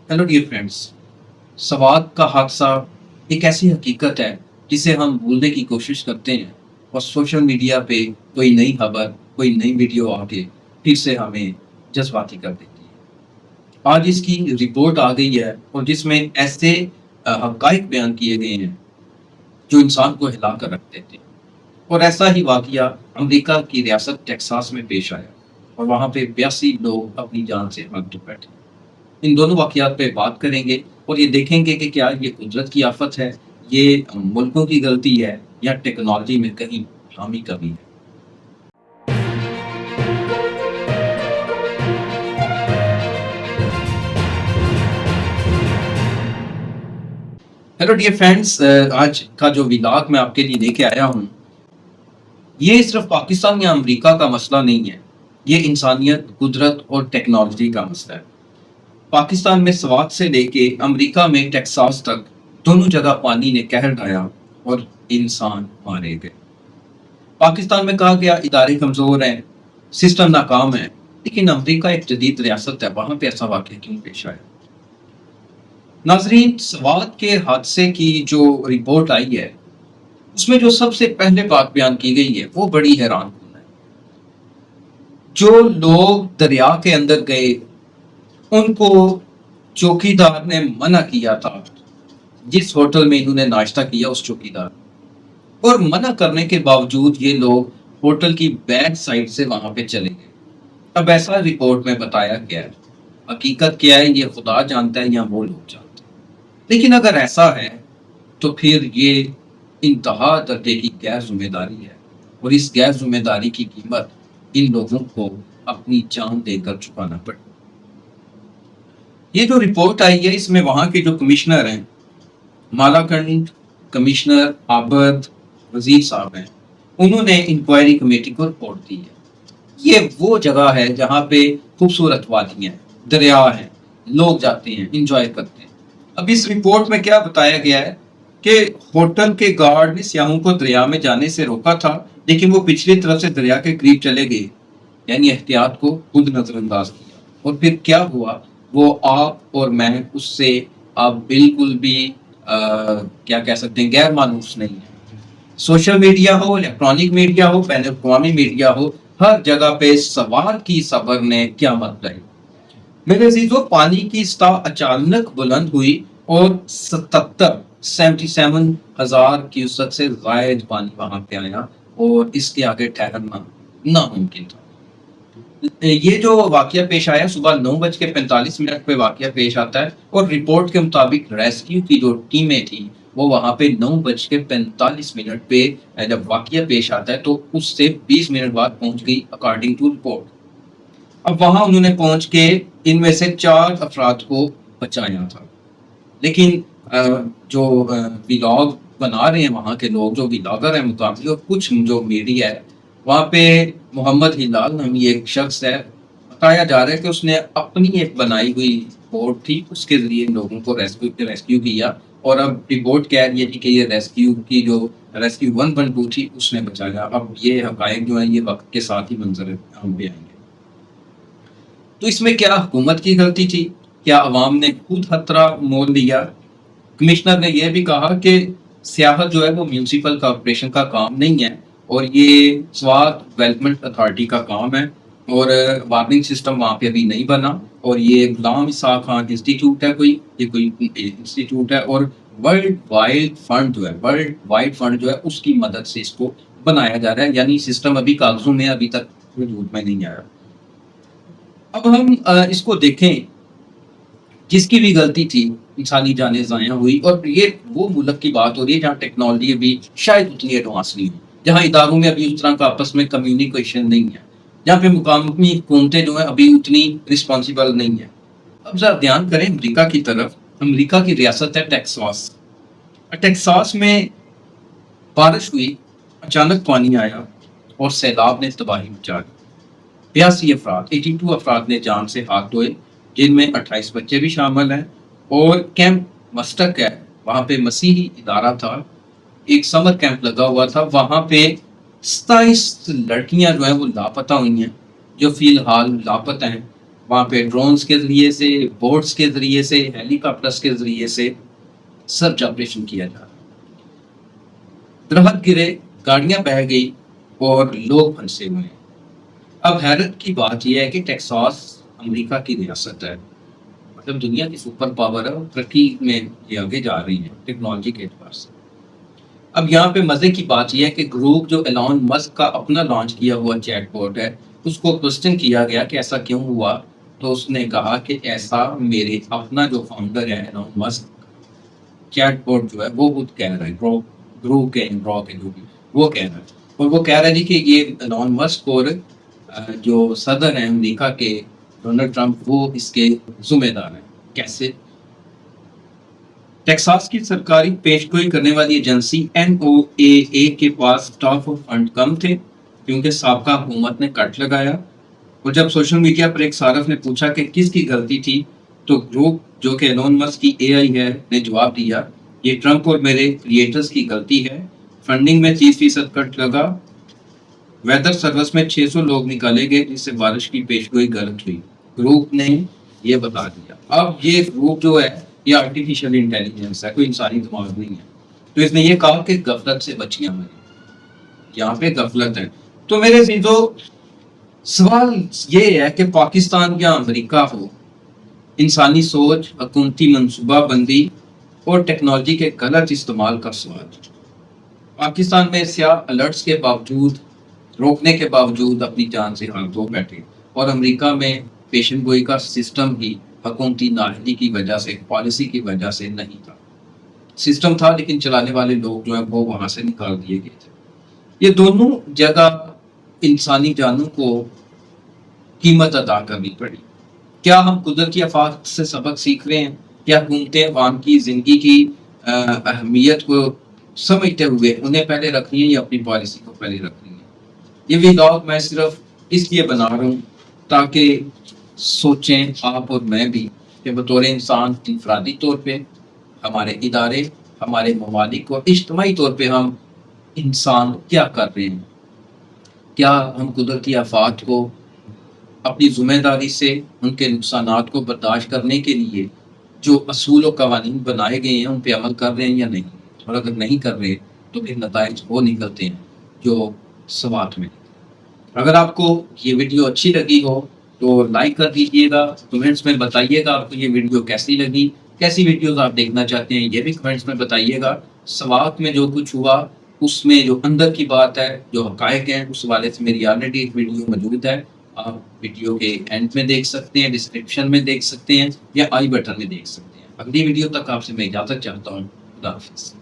Hello dear friends. Swat का हादसा एक ऐसी हकीकत है जिसे हम भूलने की कोशिश करते हैं और सोशल मीडिया पे कोई नई खबर, कोई नई वीडियो आके फिर से हमें जज्बाती कर देती है। आज इसकी रिपोर्ट आ गई है और जिसमें ऐसे हक़ाइक़ बयान किए गए हैं जो इंसान को हिला कर रख देते हैं। और ऐसा ही वाक़या अमेरिका की रियासत टेक्सास में पेश आया और वहाँ पे 82 लोग अपनी जान से हाथ धो बैठे। इन दोनों वाक़यात पे बात करेंगे और ये देखेंगे कि क्या ये कुदरत की आफ़त है, ये मुल्कों की गलती है या टेक्नोलॉजी में कहीं खामी कमी है। हेलो डियर फ्रेंड्स, आज का जो व्लॉग मैं आपके लिए लेके आया हूँ, ये सिर्फ पाकिस्तान या अमेरिका का मसला नहीं है। ये इंसानियत, कुदरत और टेक्नोलॉजी का मसला है। पाकिस्तान में स्वात से लेके अमेरिका में टेक्सास तक दोनों जगह पानी ने कहर ढाया और इंसान मारे गए। पाकिस्तान में कहा गया इदारे कमज़ोर हैं, सिस्टम नाकाम है, लेकिन अमेरिका एक जदीद रियासत है, वहाँ पे ऐसा वाक़या क्यों पेश आया? नाज़रीन, स्वात के हादसे की जो रिपोर्ट आई है उसमें जो सबसे पहले बात बयान की गई है वो बड़ी हैरानकुन है। जो लोग दरिया के अंदर गए उनको चौकीदार ने मना किया था, जिस होटल में इन्होंने नाश्ता किया उस चौकीदार, और मना करने के बावजूद ये लोग होटल की बैक साइड से वहां पे चले गए। अब ऐसा रिपोर्ट में बताया गया है, हकीकत क्या है ये खुदा जानता है या वो लोग जानते हैं। लेकिन अगर ऐसा है तो फिर ये इंतहा दर्जे की गैर जिम्मेदारी है और इस गैर जिम्मेदारी की कीमत इन लोगों को अपनी जान देकर चुकाना पड़े। ये जो रिपोर्ट आई है इसमें वहाँ के जो कमिश्नर हैं, मालाकंड कमिश्नर आबद वजीर साहब हैं, उन्होंने इंक्वायरी कमेटी को रिपोर्ट दी है। ये वो जगह है जहाँ पे खूबसूरत वादियाँ हैं, दरिया हैं, लोग जाते हैं, इंजॉय करते हैं। अब इस रिपोर्ट में क्या बताया गया है कि होटल के गार्ड ने सियाहों को दरिया में जाने से रोका था, लेकिन वो पिछली तरफ से दरिया के करीब चले गए, यानी एहतियात को खुद नजरअंदाज किया। और फिर क्या हुआ, वो आप और मैं उससे आप बिल्कुल भी क्या कह सकते हैं, गैर मानूस नहीं है। सोशल मीडिया हो, इलेक्ट्रॉनिक मीडिया हो, बैन अवी मीडिया हो, हर जगह पे सवार की सबर ने क्या लाई। मेरे अजीजों, पानी की सतह अचानक बुलंद हुई और 77,000 क्यूसेक से जायद पानी वहां पे आया और इसके आगे ठहरना नामुमकिन था। ये जो वाकया पेश आया सुबह 9:45 पे वाकया पेश आता है और रिपोर्ट के मुताबिक रेस्क्यू की जो टीमें थी वो वहां पे 9:45 पे जब वाकया पेश आता है तो उससे 20 मिनट बाद पहुंच गई अकॉर्डिंग टू रिपोर्ट। अब वहां उन्होंने पहुंच के इनमें से 4 अफराद को बचाया था। लेकिन जो व्लॉग बना रहे हैं वहाँ के लोग, जो व्लॉगर हैं मुकाबले, और कुछ जो मीडिया है, वहाँ पे मोहम्मद हिलाल नामी एक शख्स है, बताया जा रहा है कि उसने अपनी एक बनाई हुई बोट थी, उसके जरिए लोगों को रेस्क्यू किया। और अब रिपोर्ट कह रही है कि ये रेस्क्यू 112 थी, उसने बचाया। अब ये हकायक जो है ये वक्त के साथ ही मंजर हम पे आएंगे। तो इसमें क्या हुकूमत की गलती थी? क्या अवाम ने खुद खतरा मोल लिया? कमिश्नर ने यह भी कहा कि सियाहत जो है वो म्यूनसिपल कॉरपोरेशन का काम नहीं है और ये स्वात डेवलपमेंट अथॉरिटी का काम है, और वार्निंग सिस्टम वहाँ पे अभी नहीं बना। और ये गुलाम इसाक खान इंस्टीट्यूट है, कोई इंस्टीट्यूट है, और वर्ल्ड वाइड फंड जो है उसकी मदद से इसको बनाया जा रहा है, यानी सिस्टम अभी कागजों में अभी तक वजूद में नहीं आया। अब हम इसको देखें, जिसकी भी गलती थी, इंसानी जानें ज़ाया हुई। और ये वो मुल्क की बात हो रही है जहाँ टेक्नोलॉजी अभी शायद उतनी एडवांस नहीं हुई, जहाँ इदारों में अभी उस तरह का आपस में कम्युनिकेशन नहीं है, जहाँ पे मुकामी हुकूमतें जो है अभी उतनी रिस्पॉन्सिबल नहीं है। अब जरा ध्यान करें अमेरिका की तरफ। अमेरिका की रियासत है टेक्सास। टेक्सास में बारिश हुई, अचानक पानी आया और सैलाब ने तबाही मचा दी। 82 अफराद ने जान से हाथ धोए, जिनमें 28 बच्चे भी शामिल हैं। और कैंप मस्टक है, वहाँ पे मसीही इदारा था, एक समर कैंप लगा हुआ था, वहाँ पे 27 लड़कियां जो है वो लापता हुई हैं, जो फिलहाल लापता हैं। وہاں پہ ڈرونز کے ذریعے سے، بوٹس کے ذریعے سے، ہیلی کاپٹرس کے ذریعے سے سرچ آپریشن کیا جا رہا ہے۔ درخت گرے، گاڑیاں بہہ گئی اور لوگ پھنسے ہوئے ہیں۔ اب حیرت کی بات یہ ہے کہ ٹیکساس امریکہ کی ریاست ہے، مطلب دنیا کی سپر پاور ہے اور ترقی میں یہ آگے جا رہی ہے ٹیکنالوجی کے اعتبار سے۔ اب یہاں پہ مزے کی بات یہ ہے کہ گروپ جو ایلون مسک کا اپنا لانچ کیا ہوا چیٹ بوٹ ہے، اس کو کوسچن کیا گیا کہ ایسا کیوں ہوا، تو اس نے کہا کہ ایسا میرے اپنا جو فاؤنڈر ہے ایلون مسک، چیٹ بوٹ جو ہے وہ خود کہہ رہا ہے، گروپ کے جو بھی وہ کہہ رہا ہے، اور وہ کہہ رہا ہے جی کہ یہ ایلون مسک اور جو صدر ہیں امریکہ کے ڈونلڈ ٹرمپ وہ اس کے ذمہ دار ہیں۔ کیسے؟ ٹیکساس کی سرکاری پیشگوئی کرنے والی ایجنسی NOAA کے پاس اسٹاف اور فنڈ کم تھے کیونکہ سابقہ حکومت نے کٹ لگایا، اور جب سوشل میڈیا پر ایک صارف نے پوچھا کہ کس کی غلطی تھی تو گروپ جو کہ ایلون مسک کی AI ہے نے جواب دیا، یہ ٹرمپ اور میرے کریٹرز کی غلطی ہے، فنڈنگ میں 30% کٹ لگا، ویدر سروس میں 600 لوگ نکالے گئے جس سے بارش کی پیشگوئی غلط ہوئی، گروپ نے یہ بتا دیا۔ اب یہ گروپ جو ہے یہ آرٹیفیشل انٹیلیجنس ہے، کوئی انسانی دماغ نہیں ہے، تو اس نے یہ کہا کہ غفلت سے بچیاں مری، یہاں پہ غفلت ہے۔ تو میرے عزیزو، سوال یہ ہے کہ پاکستان یا امریکہ ہو، انسانی سوچ، حکومتی منصوبہ بندی اور ٹیکنالوجی کے غلط استعمال کا سوال۔ پاکستان میں سیاہ الرٹس کے باوجود، روکنے کے باوجود اپنی جان سے ہاتھ دھو بیٹھے، اور امریکہ میں پیشن گوئی کا سسٹم ہی حکومتی نااہلی کی وجہ سے، پالیسی کی وجہ سے نہیں تھا۔ سسٹم تھا لیکن چلانے والے لوگ جو ہیں وہ وہاں سے نکال دیے گئے تھے۔ یہ دونوں جگہ انسانی جانوں کو قیمت ادا کرنی پڑی۔ کیا ہم قدرتی آفات سے سبق سیکھ رہے ہیں؟ کیا حکومتیں عوام کی زندگی کی اہمیت کو سمجھتے ہوئے انہیں پہلے رکھ رہی ہیں یا اپنی پالیسی کو پہلے رکھ رہی ہیں؟ یہ ولاگ میں صرف اس لیے بنا رہا ہوں تاکہ سوچیں آپ اور میں بھی کہ بطور انسان انفرادی طور پہ، ہمارے ادارے، ہمارے ممالک اور اجتماعی طور پہ ہم انسان کیا کر رہے ہیں۔ کیا ہم قدرتی آفات کو اپنی ذمہ داری سے، ان کے نقصانات کو برداشت کرنے کے لیے جو اصول و قوانین بنائے گئے ہیں ان پہ عمل کر رہے ہیں یا نہیں؟ اور اگر نہیں کر رہے تو پھر نتائج وہ نکلتے ہیں جو سوات میں۔ اگر آپ کو یہ ویڈیو اچھی لگی ہو تو لائک کر دیجیے گا، کمنٹس میں بتائیے گا آپ کو یہ ویڈیو کیسی لگی، کیسی ویڈیوز آپ دیکھنا چاہتے ہیں یہ بھی کمنٹس میں بتائیے گا۔ سوات میں جو کچھ ہوا اس میں جو اندر کی بات ہے، جو حقائق ہیں، اس حوالے سے میری آلریڈی ایک ویڈیو موجود ہے، آپ ویڈیو کے اینڈ میں دیکھ سکتے ہیں، ڈسکرپشن میں دیکھ سکتے ہیں یا آئی بٹن میں دیکھ سکتے ہیں۔ اگلی ویڈیو تک آپ سے میں اجازت چاہتا ہوں۔ خدا حافظ۔